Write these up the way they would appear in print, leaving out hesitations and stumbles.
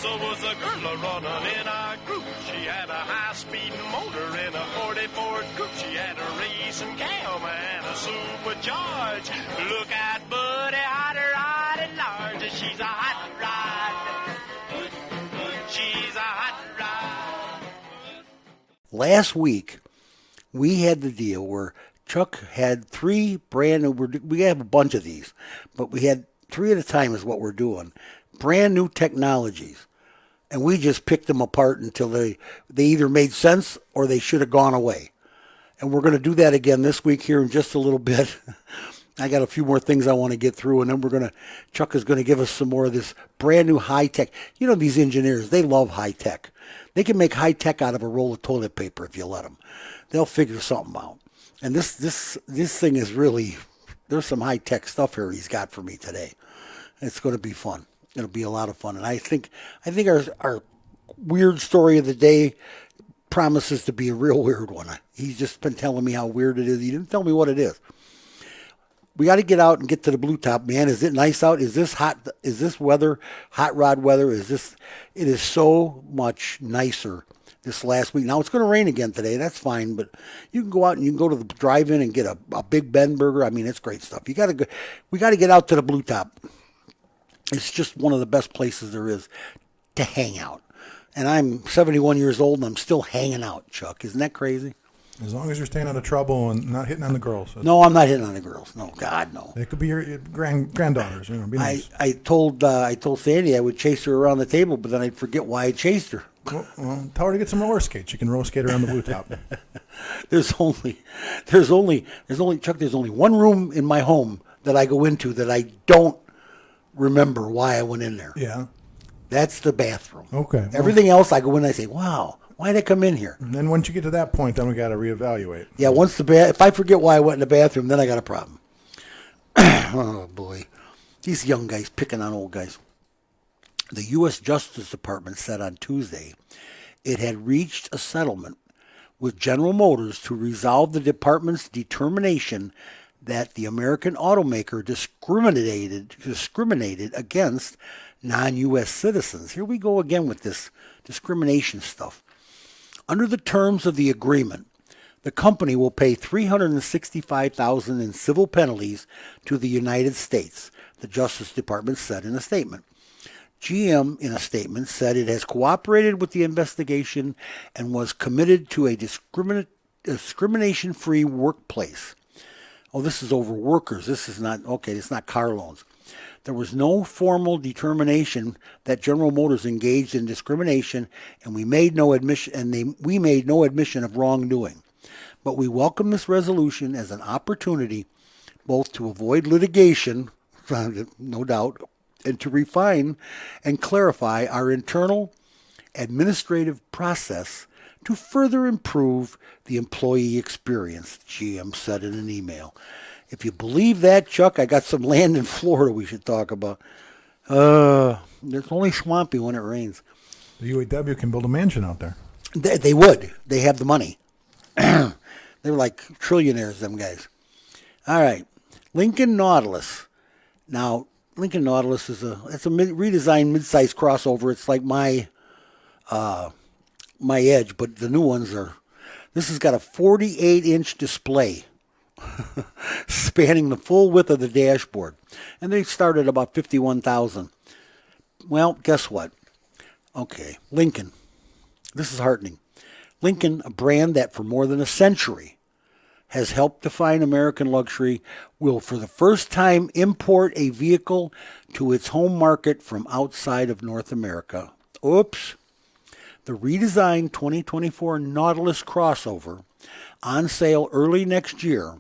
Was a girl running in our group. She had a high-speed motor in a 40 Ford Coupe. She had a racing cam and a supercharged. Look out, buddy, hot rod and large. She's a hot rod. She's a hot rod. Last week, we had the deal where Chuck had 3 brand new, we have a bunch of these, but we had 3 at a time is what we're doing. Brand new technologies. And we just picked them apart until they either made sense or they should have gone away. And we're going to do that again this week here in just a little bit. I got a few more things I want to get through, and then Chuck is going to give us some more of this brand new high tech. You know, these engineers, they love high tech. They can make high tech out of a roll of toilet paper if you let them. They'll figure something out. And this thing is really, there's some high tech stuff here he's got for me today. It's going to be fun. It'll be a lot of fun. And I think our weird story of the day promises to be a real weird one. He's just been telling me how weird it is. He didn't tell me what it is. We got to get out and get to the blue top, man. Is it nice out? Is this hot? Is this weather, hot rod weather? It is so much nicer this last week. Now it's going to rain again today. That's fine, but you can go out and you can go to the drive-in and get a Big Ben burger. I mean, it's great stuff. We got to get out to the blue top. It's just one of the best places there is to hang out. And I'm 71 years old and I'm still hanging out, Chuck. Isn't that crazy? As long as you're staying out of trouble and not hitting on the girls. No, I'm not hitting on the girls. No, God, no. They could be your granddaughters. You know, be nice. I told Sandy I would chase her around the table, but then I'd forget why I chased her. Well, tell her to get some roller skates. You can roller skate around the blue top. There's only Chuck. There's only one room in my home that I go into that I don't remember why I went in there. Yeah. That's the bathroom. Okay. Well, everything else I go in and I say, wow, why did I come in here? And then once you get to that point, then we got to reevaluate. Yeah, if I forget why I went in the bathroom, then I got a problem. Oh, boy. These young guys picking on old guys. The U.S. Justice Department said on Tuesday it had reached a settlement with General Motors to resolve the department's determination that the American automaker discriminated against non-U.S. citizens. Here we go again with this discrimination stuff. Under the terms of the agreement, the company will pay $365,000 in civil penalties to the United States, the Justice Department said in a statement. GM, in a statement, said it has cooperated with the investigation and was committed to a discrimination-free workplace. Oh, this is over workers. This is not, okay, it's not car loans. There was no formal determination that General Motors engaged in discrimination, and we made no admission of wrongdoing. But we welcome this resolution as an opportunity both to avoid litigation, no doubt, and to refine and clarify our internal administrative process to further improve the employee experience, GM said in an email. If you believe that, Chuck, I got some land in Florida we should talk about. It's only swampy when it rains. The UAW can build a mansion out there. They would. They have the money. They're like trillionaires, them guys. All right. Lincoln Nautilus. Now, Lincoln Nautilus is a redesigned mid-size crossover. It's like my Edge, but the new ones are. This has got a 48-inch display spanning the full width of the dashboard, and they start at about $51,000. Well, guess what? Okay, Lincoln. This is heartening. Lincoln, a brand that for more than a century has helped define American luxury, will for the first time import a vehicle to its home market from outside of North America. Oops. The redesigned 2024 Nautilus crossover, on sale early next year,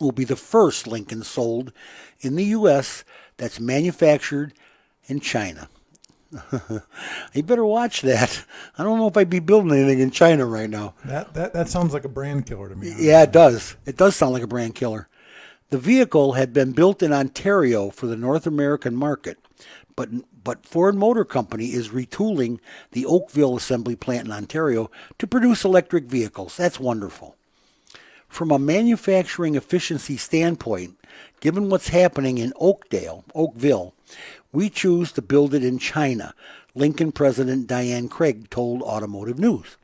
will be the first Lincoln sold in the U.S. that's manufactured in China. You better watch that. I don't know if I'd be building anything in China right now. That sounds like a brand killer to me. Yeah, it does. It does sound like a brand killer. The vehicle had been built in Ontario for the North American market, but Ford Motor Company is retooling the Oakville assembly plant in Ontario to produce electric vehicles. That's wonderful. From a manufacturing efficiency standpoint, given what's happening in Oakville, we choose to build it in China, Lincoln President Diane Craig told Automotive News.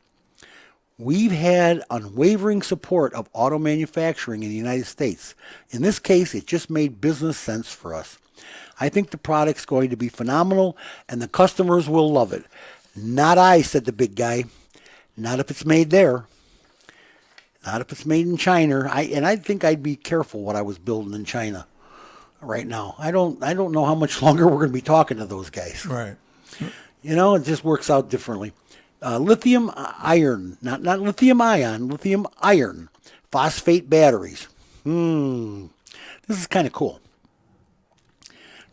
We've had unwavering support of auto manufacturing in the United States. In this case, it just made business sense for us. I think the product's going to be phenomenal, and the customers will love it. Not I, said the big guy. Not if it's made there. Not if it's made in China. I think I'd be careful what I was building in China right now. I don't know how much longer we're going to be talking to those guys. Right. It just works out differently. Lithium iron, not lithium ion, lithium iron phosphate batteries. This is kind of cool.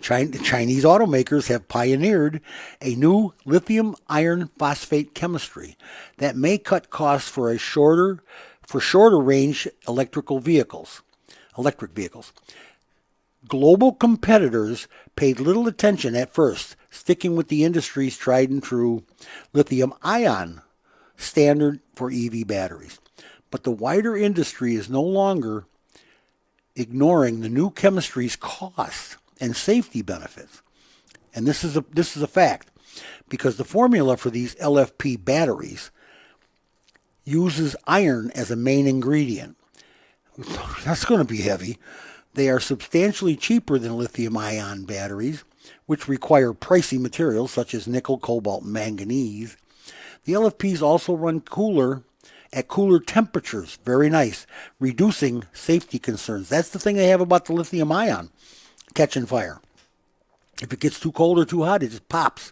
Chinese automakers have pioneered a new lithium iron phosphate chemistry that may cut costs for shorter range electric vehicles. Global competitors paid little attention at first, sticking with the industry's tried and true lithium ion standard for EV batteries. But the wider industry is no longer ignoring the new chemistry's costs and safety benefits. And this is a fact, because the formula for these LFP batteries uses iron as a main ingredient. That's going to be heavy. They are substantially cheaper than lithium-ion batteries, which require pricey materials such as nickel, cobalt, and manganese. The LFPs also run at cooler temperatures. Very nice. Reducing safety concerns. That's the thing they have about the lithium-ion catching fire. If it gets too cold or too hot, it just pops.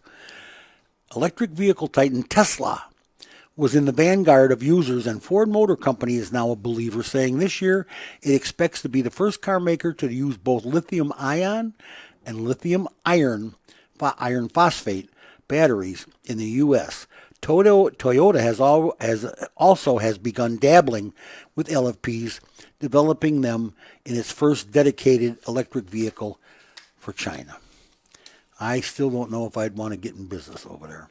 Electric vehicle titan Tesla was in the vanguard of users, and Ford Motor Company is now a believer, saying this year it expects to be the first car maker to use both lithium ion and lithium iron phosphate batteries in the U.S. Toyota has begun dabbling with LFPs, developing them in its first dedicated electric vehicle for China. I still don't know if I'd want to get in business over there.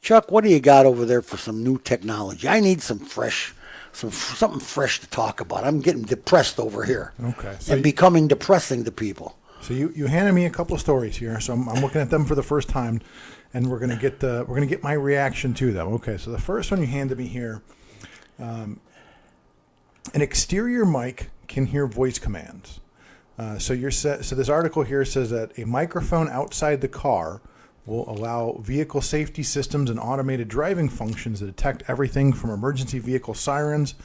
Chuck, what do you got over there for some new technology? I need something fresh to talk about. I'm getting depressed over here. Okay. And becoming depressing to people. So you handed me a couple of stories here, so I'm looking at them for the first time, and we're gonna get my reaction to them. Okay. So the first one you handed me here, an exterior mic can hear voice commands. So this article here says that a microphone outside the car will allow vehicle safety systems and automated driving functions to detect everything from emergency vehicle sirens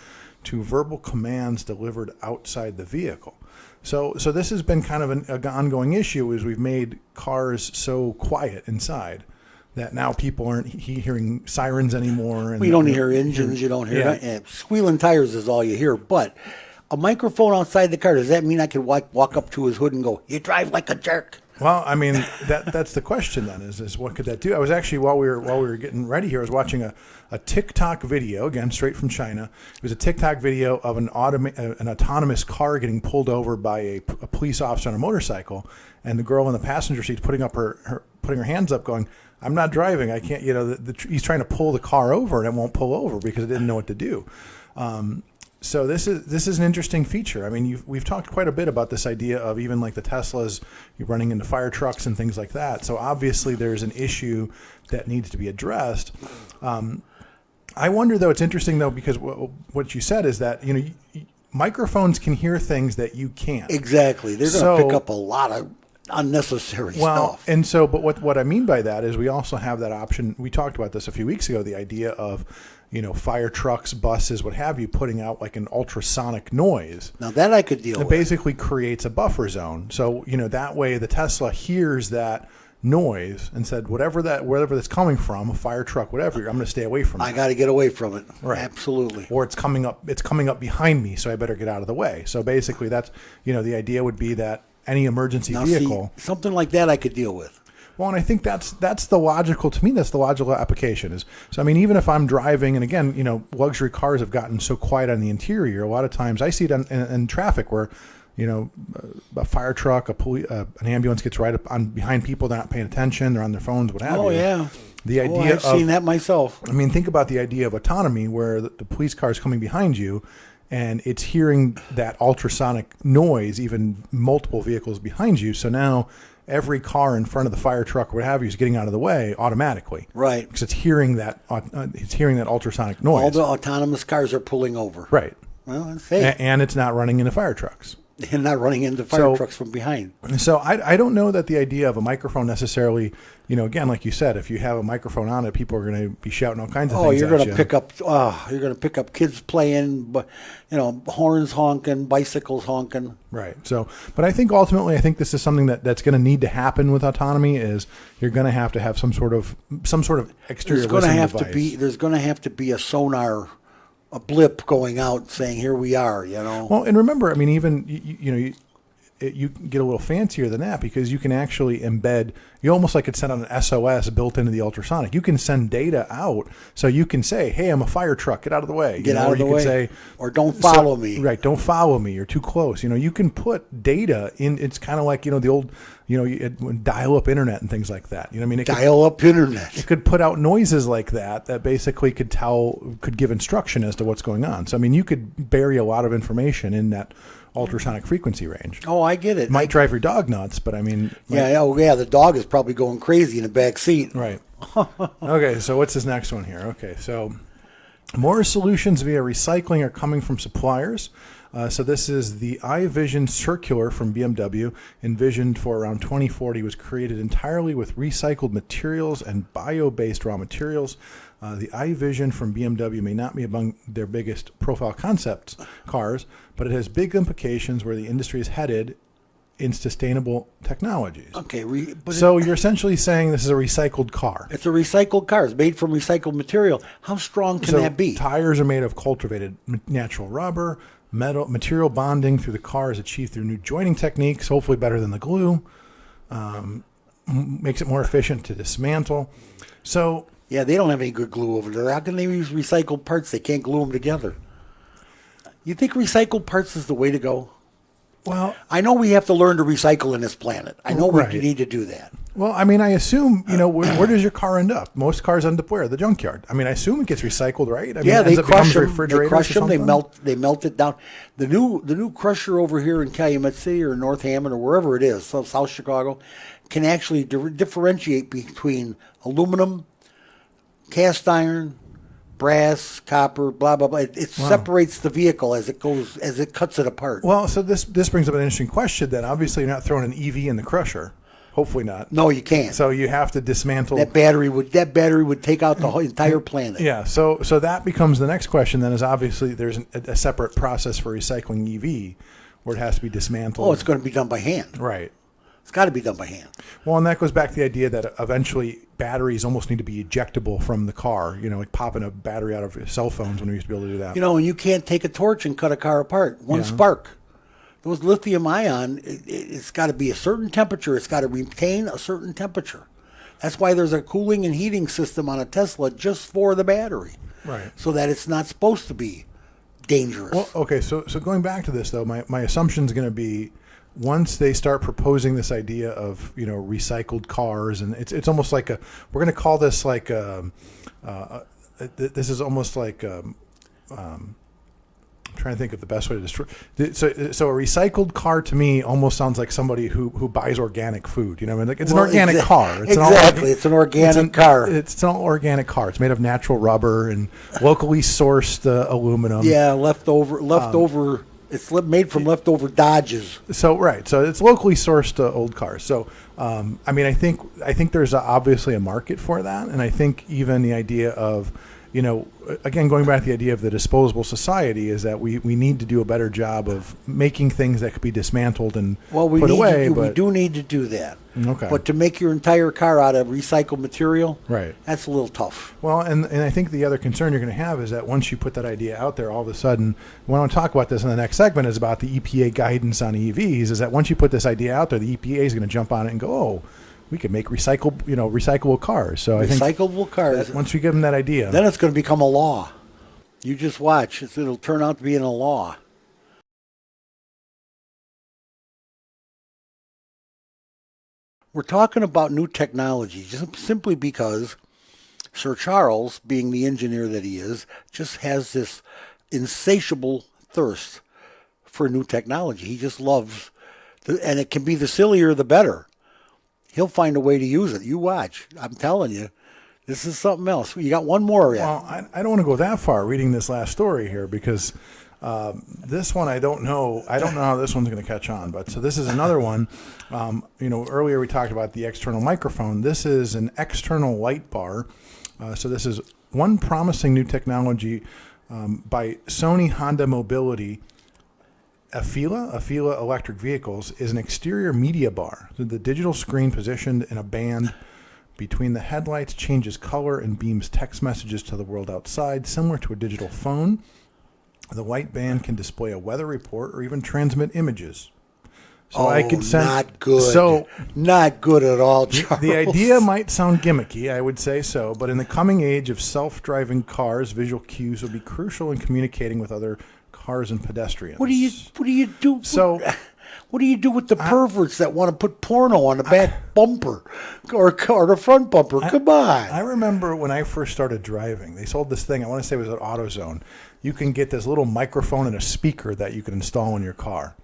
to verbal commands delivered outside the vehicle. So this has been kind of an ongoing issue, is we've made cars so quiet inside that now people aren't hearing sirens anymore. And you don't hear engines, you don't hear squealing tires is all you hear. But a microphone outside the car, does that mean I could walk up to his hood and go, "You drive like a jerk"? Well, I mean, that's the question then, is what could that do? I was actually, while we were getting ready here, I was watching a TikTok video, again, straight from China. It was a TikTok video of an autonomous car getting pulled over by a police officer on a motorcycle, and the girl in the passenger seat putting her hands up going, "I'm not driving, I can't," he's trying to pull the car over and it won't pull over because it didn't know what to do. So this is an interesting feature. I mean, we've talked quite a bit about this idea of even like the Teslas, you're running into fire trucks and things like that. So obviously there's an issue that needs to be addressed. I wonder, though, it's interesting, though, because what you said is that, microphones can hear things that you can't. Exactly. They're going to pick up a lot of unnecessary stuff. And so, but what I mean by that is we also have that option. We talked about this a few weeks ago, the idea of, fire trucks, buses, what have you, putting out like an ultrasonic noise. Now that I could deal with. It basically creates a buffer zone. So, that way the Tesla hears that noise and said, wherever that's coming from, a fire truck, whatever, I'm going to stay away from it. I got to get away from it. Right. Absolutely. Or it's coming up behind me, so I better get out of the way. So basically that's, the idea would be that any emergency vehicle. See, something like that I could deal with. Well, and I think that's the logical application is. So, I mean, even if I'm driving, and again, luxury cars have gotten so quiet on the interior. A lot of times I see it in traffic where, a fire truck, an ambulance gets right up on behind people. They're not paying attention. They're on their phones, what have you. Oh, yeah. The idea I've seen that myself. I mean, think about the idea of autonomy where the police car is coming behind you and it's hearing that ultrasonic noise, even multiple vehicles behind you. So now every car in front of the fire truck or what have you is getting out of the way automatically. Right. Because it's hearing that ultrasonic noise. All the autonomous cars are pulling over. Right. Well, that's safe. And it's not running into fire trucks. And not running into fire trucks from behind. So I don't know that the idea of a microphone necessarily, again, like you said, if you have a microphone on it, people are going to be shouting all kinds of things. You're going to pick up kids playing, horns honking, bicycles honking. Right. So, but I think ultimately, this is something that's going to need to happen with autonomy. Is you're going to have some sort of exterior listening device. There's going to have to be a sonar, a blip going out saying, "Here we are," Well, and remember, even you get a little fancier than that because you can actually embed. You almost like could send out an SOS built into the ultrasonic. You can send data out, so you can say, "Hey, I'm a fire truck. Get out of the way." Get out of the way. Say, or don't follow me. Right. Don't follow me. You're too close. You can put data in. It's kind of like the old. Dial-up internet and things like that. Dial-up internet. It could put out noises like that basically could give instruction as to what's going on. So, you could bury a lot of information in that ultrasonic frequency range. Oh, I get it. Might drive your dog nuts, but the dog is probably going crazy in the back seat. Right. Okay, so what's this next one here? Okay, so more solutions via recycling are coming from suppliers. So this is the iVision Circular from BMW, envisioned for around 2040, was created entirely with recycled materials and bio-based raw materials. The iVision from BMW may not be among their biggest profile concept cars, but it has big implications where the industry is headed in sustainable technologies. Okay, so you're essentially saying this is a recycled car. It's a recycled car. It's made from recycled material. How strong can that be? Tires are made of cultivated natural rubber. Material bonding through the car is achieved through new joining techniques, hopefully better than the glue. Makes it more efficient to dismantle. So yeah, they don't have any good glue over there. How can they use recycled parts? They can't glue them together. You think recycled parts is the way to go? Well, I know we have to learn to recycle in this planet. I know we need to do that. Well, I assume, where does your car end up? Most cars end up where? The junkyard. I assume it gets recycled, right? They crush them. They melt it down. The new crusher over here in Calumet City or North Hammond or wherever it is, South Chicago, can actually differentiate between aluminum, cast iron, brass, copper, blah blah blah. It separates the vehicle as it cuts it apart. Well, so this brings up an interesting question. Then obviously you're not throwing an EV in the crusher. Hopefully not. No, you can't. So you have to dismantle that battery. That battery would take out the whole entire planet. Yeah. So that becomes the next question. Then is obviously there's a separate process for recycling EV where it has to be dismantled. Oh, it's going to be done by hand. Right. It's got to be done by hand. Well, and that goes back to the idea that eventually batteries almost need to be ejectable from the car, like popping a battery out of cell phones when we used to be able to do that. And you can't take a torch and cut a car apart. One spark. Those lithium ion, it's got to be a certain temperature. It's got to retain a certain temperature. That's why there's a cooling and heating system on a Tesla just for the battery. Right. So that it's not supposed to be dangerous. Well, okay, so going back to this, though, my assumption is going to be once they start proposing this idea of recycled cars, and it's almost like we're going to call this like this is almost like I'm trying to think of the best way to describe. So a recycled car to me almost sounds like somebody who buys organic food. It's an organic car. It's an organic car. It's an organic car. It's made of natural rubber and locally sourced aluminum. Yeah, leftover. It's made from leftover Dodges. So it's locally sourced old cars. So I think there's obviously a market for that, and I think even the idea of again, going back to the idea of the disposable society is that we need to do a better job of making things that could be dismantled and put away. We do need to do that. Okay. But to make your entire car out of recycled material, right, that's a little tough. Well, and I think the other concern you're going to have is that once you put that idea out there, all of a sudden, when I want to talk about this in the next segment is about the EPA guidance on EVs, is that once you put this idea out there, the EPA is going to jump on it and go, oh, we could make recyclable cars. So I think recyclable cars. Once we give them that idea, then it's going to become a law. You just watch; it'll turn out to be in a law. We're talking about new technology just simply because Sir Charles, being the engineer that he is, just has this insatiable thirst for new technology. He just loves, and it can be the sillier the better. He'll find a way to use it. You watch. I'm telling you, this is something else. You got one more yet. Well, I don't want to go that far reading this last story here because this one I don't know. I don't know how this one's going to catch on. But so this is another one. Earlier we talked about the external microphone. This is an external light bar. So this is one promising new technology by Sony Honda Mobility. Afeela Electric Vehicles is an exterior media bar. So the digital screen positioned in a band between the headlights changes color and beams text messages to the world outside, similar to a digital phone. The white band can display a weather report or even transmit images. So I could send, not good. So not good at all, Charles. The idea might sound gimmicky, I would say so, but in the coming age of self-driving cars, visual cues will be crucial in communicating with other cars and pedestrians. What do you do? So, what do you do with the perverts that want to put porno on the back bumper or the front bumper? Come on. I remember when I first started driving, they sold this thing. I want to say it was at AutoZone. You can get this little microphone and a speaker that you can install in your car.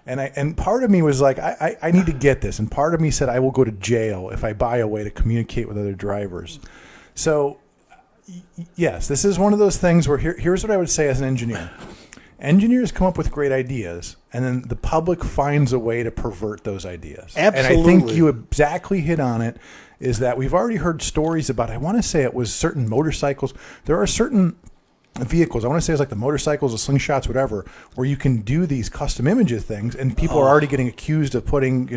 And part of me was like, I need to get this. And part of me said, I will go to jail if I buy a way to communicate with other drivers. So, yes, this is one of those things where here's what I would say as an engineer. Engineers come up with great ideas, and then the public finds a way to pervert those ideas. Absolutely. And I think you exactly hit on it, is that we've already heard stories about, I want to say it was certain motorcycles. There are certain vehicles, I want to say it's like the motorcycles, the slingshots, whatever, where you can do these custom images things, and people are already getting accused of putting,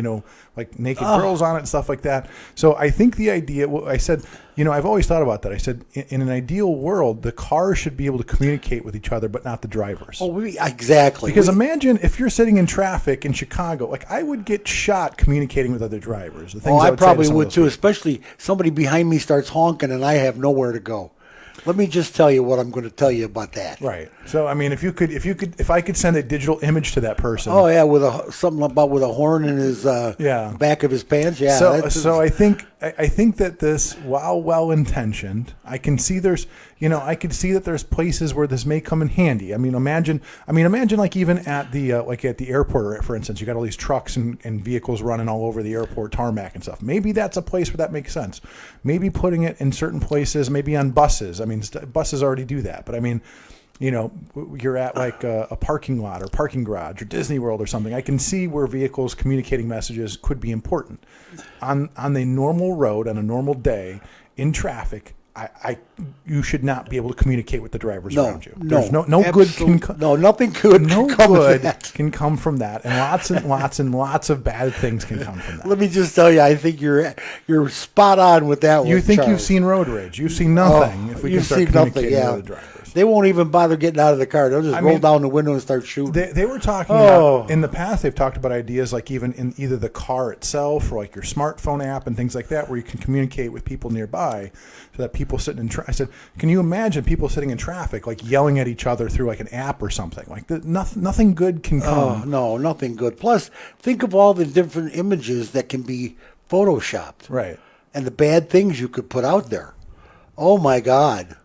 like naked girls on it and stuff like that. So I think the idea, I said, I've always thought about that. I said, in an ideal world, the cars should be able to communicate with each other, but not the drivers. Oh, exactly. Because imagine if you're sitting in traffic in Chicago, like I would get shot communicating with other drivers. I probably would too, especially somebody behind me starts honking and I have nowhere to go. Let me just tell you what I'm going to tell you about that. Right. So, I mean, if I could send a digital image to that person. Oh yeah, with something about with a horn in his back of his pants. Yeah. So I think that this, while well intentioned, I can see I could see that there's places where this may come in handy. I mean, imagine like even at the airport, for instance, you got all these trucks and vehicles running all over the airport tarmac and stuff. Maybe that's a place where that makes sense. Maybe putting it in certain places, maybe on buses. I mean, buses already do that, but I mean, you're at like a parking lot or parking garage or Disney World or something. I can see where vehicles communicating messages could be important. On the normal road, on a normal day, in traffic, you should not be able to communicate with the drivers around you. There's no good nothing good can come from that, and lots of bad things can come from that. Let me just tell you, I think you're spot on with that one. You think Charles. You've seen road rage? You've seen nothing. If we can start communicating with the drivers. They won't even bother getting out of the car. They'll just roll down the window and start shooting. They were talking about, in the past, they've talked about ideas like even in either the car itself or like your smartphone app and things like that where you can communicate with people nearby so that people sitting in I said, can you imagine people sitting in traffic like yelling at each other through like an app or something? Like nothing good can come. Oh, no, nothing good. Plus, think of all the different images that can be photoshopped. Right. And the bad things you could put out there. Oh, my God.